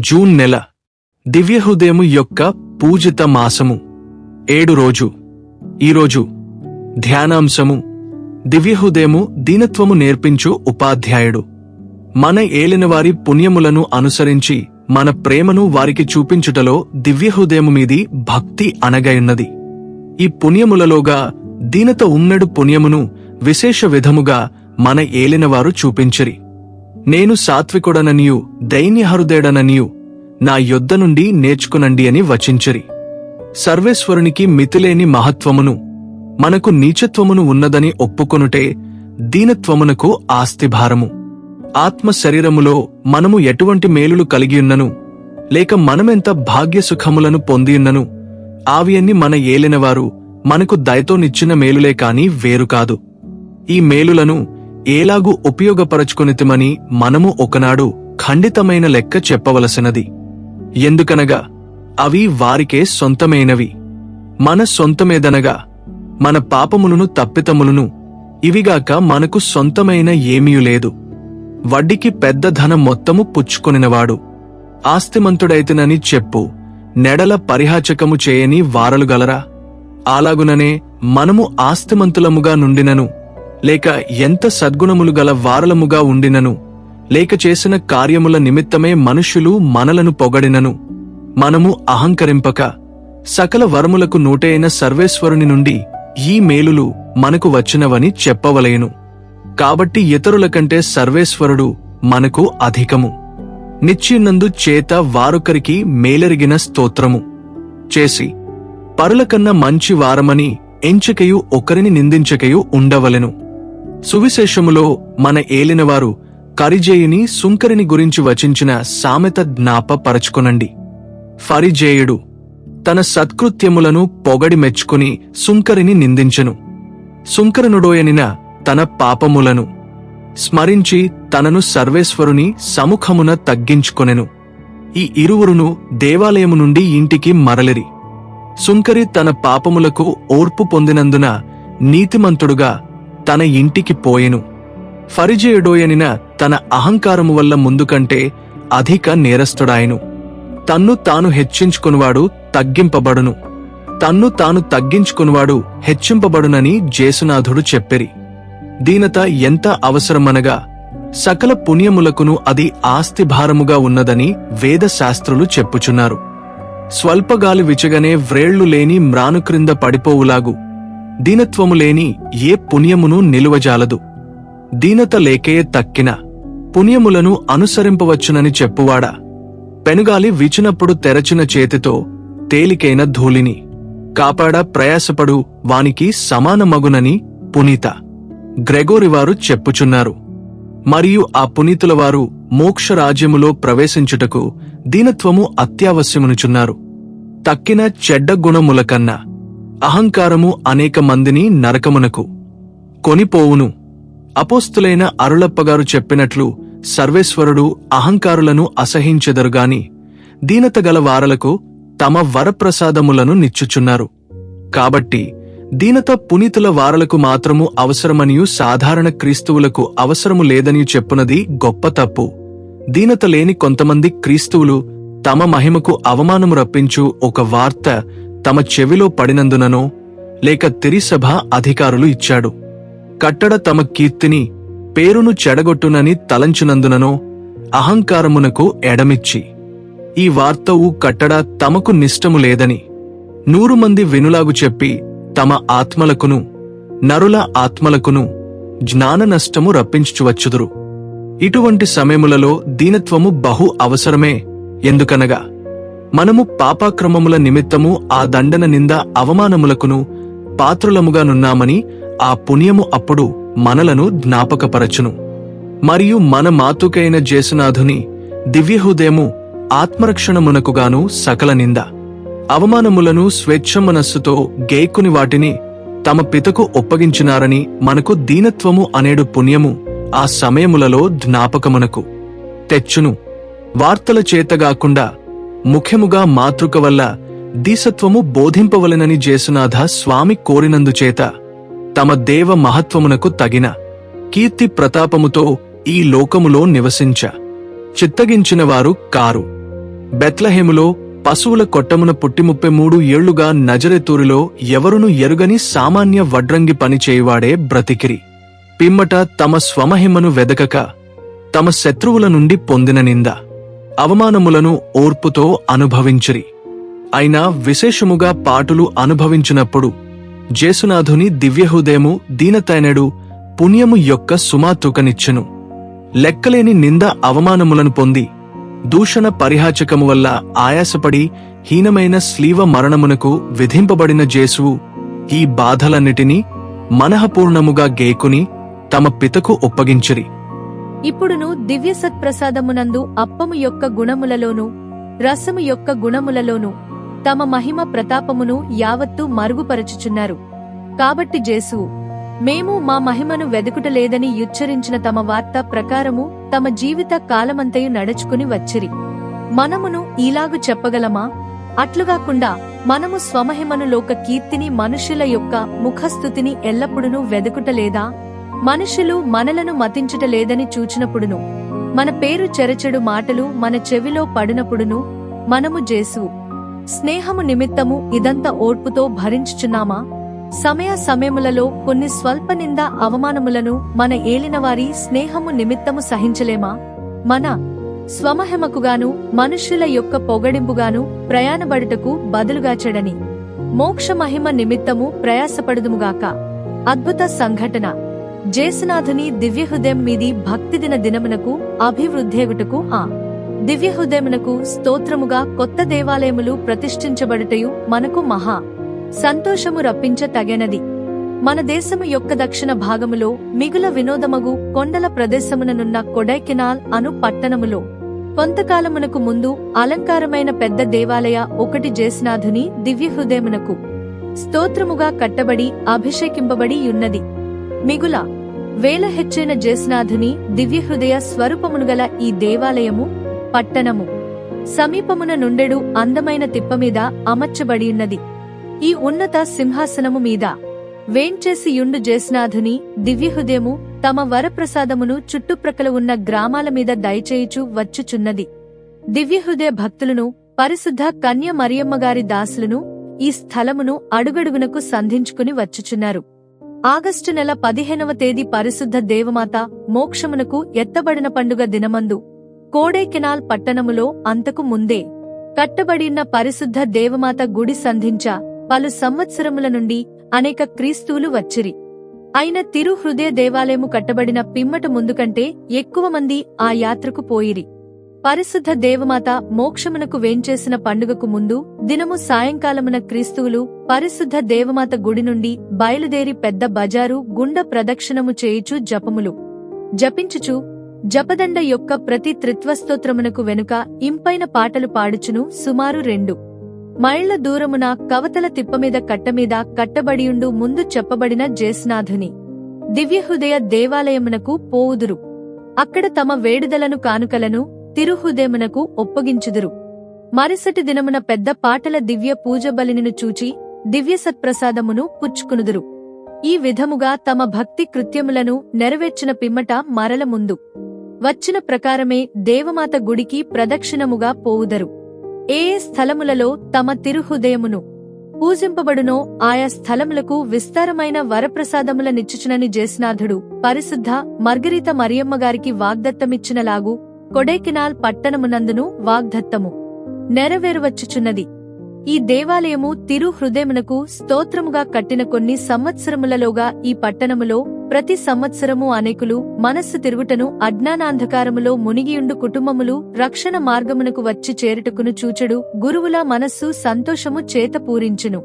June నెల దివ్యహృదయము యొక్క పూజిత మాసము 7 రోజు. ఈరోజు ధ్యానాంశము దివ్యహృదయము దీనత్వము నేర్పించు ఉపాధ్యాయుడు. మన ఏలినవారి పుణ్యములను అనుసరించి మన ప్రేమను వారికి చూపించుటలో దివ్యహృదయము మీది భక్తి అనగయున్నది. ఈ పుణ్యములలోగా దీనత ఉమ్మెడు పుణ్యమును విశేష విధముగా మన ఏలినవారు చూపించిరి. నేను సాత్వికుడననియు దైన్యహృదయుడననియు నా యొద్ద నుండి నేర్చుకునండి అని వచించిరి. సర్వేశ్వరునికి మితిలేని మహత్వమును మనకు నీచత్వమును ఉన్నదని ఒప్పుకొనుటే దీనత్వమునకు ఆస్తిభారము. ఆత్మ శరీరములో మనము ఎటువంటి మేలులు కలిగియున్నను లేక మనమెంత భాగ్యసుఖములను పొందియున్నను ఆవియన్ని మన ఏలినవారు మనకు దయతోనిచ్చిన మేలులే కాని వేరు కాదు. ఈ మేలులను ఏలాగు ఉపయోగపరచుకొనితిమని మనము ఒకనాడు ఖండితమైన లెక్క చెప్పవలసినది. ఎందుకనగా అవి వారికే సొంతమైనవి. మన సొంతమేదనగా మన పాపములను తప్పితములను ఇవిగాక మనకు సొంతమైన ఏమీ లేదు. వడ్డీకి పెద్ద ధనం మొత్తము పుచ్చుకొనినవాడు ఆస్తిమంతుడైతేనని చెప్పు నెడల పరిహాచకము చేయని వారలుగలరా? అలాగుననే మనము ఆస్తిమంతులముగా నుండినను లేక ఎంత సద్గుణములు గల వారలముగా ఉండినను లేక చేసిన కార్యముల నిమిత్తమే మనుష్యులు మనలను పొగడినను మనము అహంకరింపక సకల వరములకు నూటైన సర్వేశ్వరుని నుండి ఈ మేలులు మనకు వచ్చినవని చెప్పవలేను. కాబట్టి ఇతరుల కంటే సర్వేశ్వరుడు మనకు అధికము నిశ్చయునందు చేత వారొకరికి మేలరిగిన స్తోత్రము చేసి పరులకన్నా మంచి వారమని ఎంచకయు ఒకరిని నిందించకయు ఉండవలెను. సువిశేషములో మన ఏలినవారు కరిజేయుని సుంకరిని గురించి వచించిన సామెత జ్ఞాపపరచుకొనండి. ఫరిజేయుడు తన సత్కృత్యములను పొగడి మెచ్చుకుని సుంకరిని నిందించెను. సుంకరనుడోయనిన తన పాపములను స్మరించి తనను సర్వేశ్వరుని సముఖమున తగ్గించుకొనెను. ఈ ఇరువురును దేవాలయము నుండి ఇంటికి మరలిరి. సుంకరి తన పాపములకు ఓర్పు పొందినందున నీతిమంతుడుగా తన ఇంటికి పోయెను. ఫరిజేయుడోయనిన తన అహంకారము వల్ల ముందుకంటే అధిక నేరస్తుడాయను. తన్ను తాను హెచ్చించుకునివాడు తగ్గింపబడును, తన్ను తాను తగ్గించుకునివాడు హెచ్చింపబడునని జేసునాథుడు చెప్పిరి. దీనత ఎంత అవసరమనగా సకల పుణ్యములకును అది ఆస్తిభారముగా ఉన్నదని వేదశాస్త్రులు చెప్పుచున్నారు. స్వల్పగాలి విచగనే వ్రేళ్లు లేని మ్రాను క్రింద పడిపోవులాగు దీనత్వము లేని ఏ పుణ్యమును నిలువజాలదు. దీనత లేకే తక్కిన పుణ్యములను అనుసరింపవచ్చునని చెప్పువాడా? పెనుగాలి విచినప్పుడు తెరచిన చేతితో తేలికైన ధూళిని కాపాడ ప్రయాసపడు వానికి సమానమగునని పునీత గ్రెగోరివారు చెప్పుచున్నారు. మరియు ఆ పునీతులవారు మోక్షరాజ్యములో ప్రవేశించుటకు దీనత్వము అత్యావశ్యమునుచున్నారు. తక్కిన చెడ్డ గుణములకన్నా అహంకారము అనేక మందిని నరకమునకు కొనిపోవును. అపోస్తులైన అరుళప్పగారు చెప్పినట్లు సర్వేశ్వరుడు అహంకారులను అసహించెదరుగాని దీనత గల వారలకు తమ వరప్రసాదములను నిచ్చుచున్నారు. కాబట్టి దీనత పునీతుల వారలకు మాత్రము అవసరమనియు సాధారణ క్రీస్తువులకు అవసరము లేదనియు చెప్పునది గొప్ప తప్పు. దీనత లేని కొంతమంది క్రీస్తువులు తమ మహిమకు అవమానము రప్పించు ఒక వార్త తమ చెవిలో పడినందుననో లేక తిరిసభ అధికారులు ఇచ్చాడు కట్టడ తమ కీర్తిని పేరును చెడగొట్టునని తలంచునందుననో అహంకారమునకు ఎడమిచ్చి ఈ వార్తవు కట్టడ తమకు నిష్టము లేదని 100 మంది వినులాగు చెప్పి తమ ఆత్మలకును నరుల ఆత్మలకును జ్ఞాన నష్టము రప్పించువచ్చుదురు. ఇటువంటి సమయములలో దీనత్వము బహు అవసరమే. ఎందుకనగా మనము పాపాక్రమముల నిమిత్తము ఆ దండన నింద అవమానములకును పాత్రులముగానున్నామని ఆ పుణ్యము అప్పుడు మనలను జ్ఞాపకపరచును. మరియు మన మాతుకైన జేసునాథుని దివ్యహృదయము ఆత్మరక్షణమునకుగాను సకల నింద అవమానములను స్వేచ్ఛ మనస్సుతో గేక్కుని వాటిని తమ పితకు ఒప్పగించినారని మనకు దీనత్వము అనేడు పుణ్యము ఆ సమయములలో జ్ఞాపకమునకు తెచ్చును. వార్తల చేతగాకుండా ముఖ్యముగా మాతృక వల్ల దీసత్వము బోధింపవలెనని జేసునాథ స్వామి కోరినందుచేత తమ దేవ మహత్వమునకు తగిన కీర్తి ప్రతాపముతో ఈ లోకములో నివసించ చిత్తగించినవారు కారు. బెత్లహేములో పశువుల కొట్టమున పుట్టి 33 ఏళ్లుగా నజరెతూరులో ఎవరును ఎరుగని సామాన్య వడ్రంగి పని చేయువాడే బ్రతికిరి. పిమ్మట తమ స్వమహిమను వెదకక తమ శత్రువుల నుండి పొందిన నింద అవమానములను ఓర్పుతో అనుభవించిరి. అయినా విశేషముగా పాటులు అనుభవించినప్పుడు జేసునాథుని దివ్యహృదయము దీనతైనడు పుణ్యము యొక్క సుమాతూకనిచ్చెను. లెక్కలేని నింద అవమానములను పొంది దూషణ పరిహాచకము వల్ల ఆయాసపడి హీనమైన స్లీవ మరణమునకు విధింపబడిన జేసువు ఈ బాధలన్నిటినీ మనఃపూర్ణముగా గేకుని తమ పితకు ఒప్పగించిరి. ఇప్పుడును దివ్య సత్ప్రసాదమునందు అప్పము యొక్క గుణములలోను రసము యొక్క గుణములలోను తమ మహిమ ప్రతాపమును యావత్తు మరుగుపరచుచున్నారు. కాబట్టి జేసువు మేము మా మహిమను వెదుకుటలేదని యుచ్చరించిన తమ వార్త ప్రకారము తమ జీవిత కాలమంతయు నడుచుకుని వచ్చిరి. మనమును ఈలాగు చెప్పగలమా? అట్లుగాకుండా మనము స్వమహిమను లోక కీర్తిని మనుష్యుల యొక్క ముఖస్థుతిని ఎల్లప్పుడునూ వెదుకుటలేదా? మనుషులు మనలను మతించుటలేదని చూచినప్పుడును మన పేరు చెరచెడు మాటలు మన చెవిలో పడినప్పుడును మనము జేసువు స్నేహము నిమిత్తము ఇదంతా ఓర్పుతో భరించుచున్నామా? సమయములలో కొన్ని స్వల్ప నింద అవమానములను మన ఏలినవారి స్నేహము నిమిత్తము సహించలేమా? మన స్వమహిమకుగాను మనుష్యుల యొక్క పొగడింపుగాను ప్రయాణబడుటకు బదులుగాచడని మోక్ష మహిమ నిమిత్తము ప్రయాసపడుదుముగాక. అద్భుత సంఘటన. జేసునాథుని దివ్యహృదయం మీది భక్తిదిన దినమునకు అభివృద్ధేగుటకు ఆ దివ్యహృదయమునకు స్తోత్రముగా కొత్త దేవాలయములు ప్రతిష్ఠించబడుటయు మనకు మహా సంతోషము రప్పించ తగెనది. మన దేశము యొక్క దక్షిణ భాగములో మిగుల వినోదమగు కొండల ప్రదేశముననున్న కొడైకెనాల్ అను పట్టణములో కొంతకాలమునకు ముందు అలంకారమైన పెద్ద దేవాలయ ఒకటి జేసునాథుని దివ్యహృదయమునకు స్తోత్రముగా కట్టబడి అభిషేకింపబడి యున్నది. మిగుల వేల హెచ్చైన జేసునాథుని దివ్యహృదయ స్వరూపమునుగల ఈ దేవాలయము పట్టణము సమీపమున నుండెడు అందమైన తిప్పమీద అమర్చబడియున్నది. ఈ ఉన్నత సింహాసనము మీద వేంచేసి యుండు జేసునాథుని దివ్యహృదయము తమ వరప్రసాదమును చుట్టుప్రక్కల ఉన్న గ్రామాల మీద దయచేయుచు వచ్చుచున్నది. దివ్యహృదయ భక్తులను పరిశుద్ధ కన్య మరియమ్మగారి దాసులను ఈ స్థలమును అడుగడుగునకు సంధించుకుని వచ్చుచున్నారు. ఆగస్టు నెల 15వ తేదీ పరిశుద్ధ దేవమాత మోక్షమునకు ఎత్తబడిన పండుగ దినమందు కోడైకెనాల్ పట్టణములో అంతకు ముందే కట్టబడిన పరిశుద్ధ దేవమాత గుడి సంధించ పలు సంవత్సరముల నుండి అనేక క్రీస్తువులు వచ్చిరి. అయిన తిరు హృదయ దేవాలయము కట్టబడిన పిమ్మట ముందుకంటే ఎక్కువ మంది ఆ యాత్రకు పోయిరి. పరిశుద్ధ దేవమాత మోక్షమునకు వేంచేసిన పండుగకు ముందు దినము సాయంకాలమున క్రీస్తువులు పరిశుద్ధ దేవమాత గుడి నుండి బయలుదేరి పెద్ద బజారు గుండ ప్రదక్షిణము చేయుచు జపములు జపించుచు జపదండ యొక్క ప్రతి త్రిత్వస్తోత్రమునకు వెనుక ఇంపైన పాటలు పాడుచును సుమారు 2 మైళ్ల దూరమున కవతల తిప్పమీద కట్టమీద కట్టబడియుండు ముందు చెప్పబడిన జేసునాథుని దివ్యహృదయ దేవాలయమునకు పోవుదురు. అక్కడ తమ వేడుదలను కానుకలను తిరుహృదయమునకు ఒప్పగించుదురు. మరుసటి దినమున పెద్ద పాటల దివ్య పూజ బలిని చూచి దివ్య సత్ప్రసాదమును పుచ్చుకునుదురు. ఈ విధముగా తమ భక్తి కృత్యములను నెరవేర్చిన పిమ్మట మరల ముందు వచ్చిన ప్రకారమే దేవమాత గుడికి ప్రదక్షిణముగా పోవుదరు. ఏ స్థలములలో తమ తిరుహృదయమును పూజింపబడునో ఆయా స్థలములకు విస్తారమైన వరప్రసాదముల నిచ్చుచునని జేసునాథుడు పరిశుద్ధ మార్గరీత మరియమ్మగారికి వాగ్దత్తమిచ్చినలాగు కొడైకెనాల్ పట్టణమునందును వాగ్దత్తము నెరవేరువచ్చుచున్నది. ఈ దేవాలయము తిరు హృదయమునకు స్తోత్రముగా కట్టిన కొన్ని సంవత్సరములలోగా ఈ పట్టణములో ప్రతి సంవత్సరము అనేకులు మనస్సు తిరుగుటను అజ్ఞానాంధకారములో మునిగియుండు కుటుంబములు రక్షణ మార్గమునకు వచ్చి చేరుటకును చూచెడు గురువుల మనస్సు సంతోషము చేత పూరించును.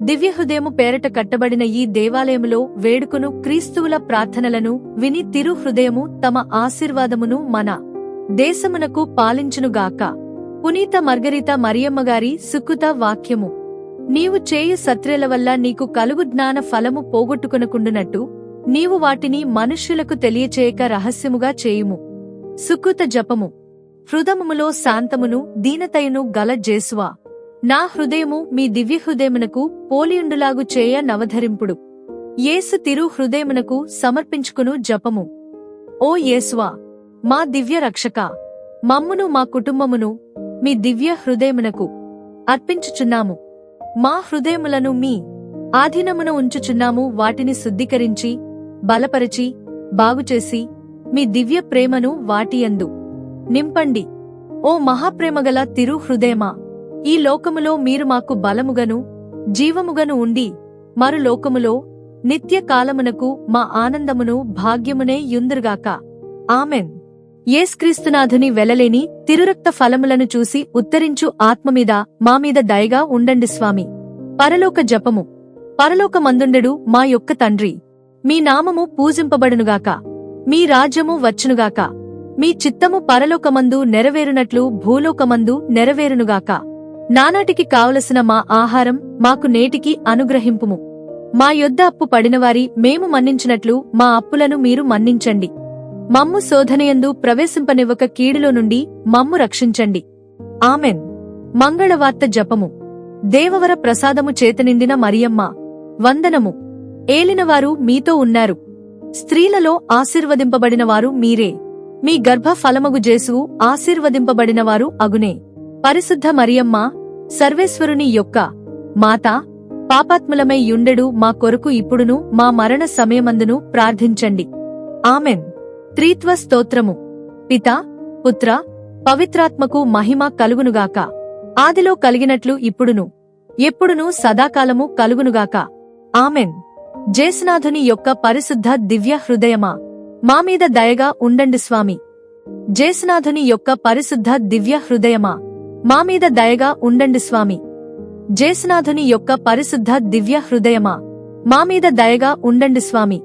దివ్యహృదయము పేరట కట్టబడిన ఈ దేవాలయములో వేడుకును క్రీస్తువుల ప్రార్థనలను విని తిరు హృదయము తమ ఆశీర్వాదమును మన దేశమునకు పాలించునుగాక. పునీత మార్గరీత మరియమ్మగారి సుకృత వాక్యము. నీవు చేయు సత్క్రియల వల్ల నీకు కలుగు జ్ఞాన ఫలము పోగొట్టుకొనకుండునట్టు నీవు వాటిని మనుష్యులకు తెలియచేయక రహస్యముగా చేయుము. సుకృత జపము. హృదయములో శాంతమును దీనతయును గల జేసువా, నా హృదయము మీ దివ్యహృదయమునకు పోలియుండులాగు చేయ నవధరింపుడు. యేసు తిరు హృదయమునకు సమర్పించుకును జపము. ఓ యేసువా, మా దివ్య రక్షక, మమ్మును మా కుటుంబమును మీ దివ్య హృదయమునకు అర్పించుచున్నాము. మా హృదయములను మీ ఆధీనమున ఉంచుచున్నాము. వాటిని శుద్ధీకరించి, బలపరచి, బాగుచేసి, మీ దివ్య ప్రేమను వాటియందు నింపండి. ఓ మహాప్రేమగల తిరు హృదయమా, ఈ లోకములో మీరు మాకు బలముగను, జీవముగను ఉండి, మరు లోకములో నిత్య కాలమునకు మా ఆనందమును, భాగ్యమునే యుందురుగాక. ఆమెన్. యేసుక్రీస్తునాథుని వెలలేని తిరురక్త ఫలములను చూసి ఉత్తరించు ఆత్మమీద మామీద దయగా ఉండండి స్వామి. పరలోక జపము. పరలోకమందుండెడు మా యొక్క తండ్రి, మీ నామము పూజింపబడునుగాక. మీ రాజ్యము వచ్చునుగాక. మీ చిత్తము పరలోకమందు నెరవేరునట్లు భూలోకమందు నెరవేరునుగాక. నానాటికి కావలసిన మా ఆహారం మాకు నేటికి అనుగ్రహింపుము. మా యొద్ద అప్పు పడినవారి మేము మన్నించినట్లు మా అప్పులను మీరు మన్నించండి. మమ్ము శోధనయందు ప్రవేశింపనివ్వక కీడులో నుండి మమ్ము రక్షించండి. ఆమెన్. మంగళవార్త జపము. దేవవర ప్రసాదము చేతనిండిన మరియమ్మ, వందనము. ఏలినవారు మీతో ఉన్నారు. స్త్రీలలో ఆశీర్వదింపబడినవారు మీరే. మీ గర్భ ఫలమగు జేసువు ఆశీర్వదింపబడినవారు అగునే. పరిశుద్ధ మరియమ్మ, సర్వేశ్వరుని యొక్క మాత, పాపాత్ములమై యుండెడు మా కొరకు ఇప్పుడును మా మరణ సమయమందును ప్రార్థించండి. ఆమెన్. త్రిత్వ స్తోత్రము. పిత, పుత్ర, పవిత్రాత్మకు మహిమ కలుగునుగాక. ఆదిలో కలిగినట్లు ఇప్పుడును ఎప్పుడును సదాకాలము కలుగునుగాక. ఆమెన్. జేసునాథుని యొక్క పరిశుద్ధ దివ్య హృదయమా, మామీద దయగా ఉండండి స్వామి. జేసునాథుని యొక్క పరిశుద్ధ దివ్య హృదయమా, మామీద దయగా ఉండండి స్వామి. జేసునాథుని యొక్క పరిశుద్ధ దివ్య హృదయమా, మామీద దయగా ఉండండి స్వామి.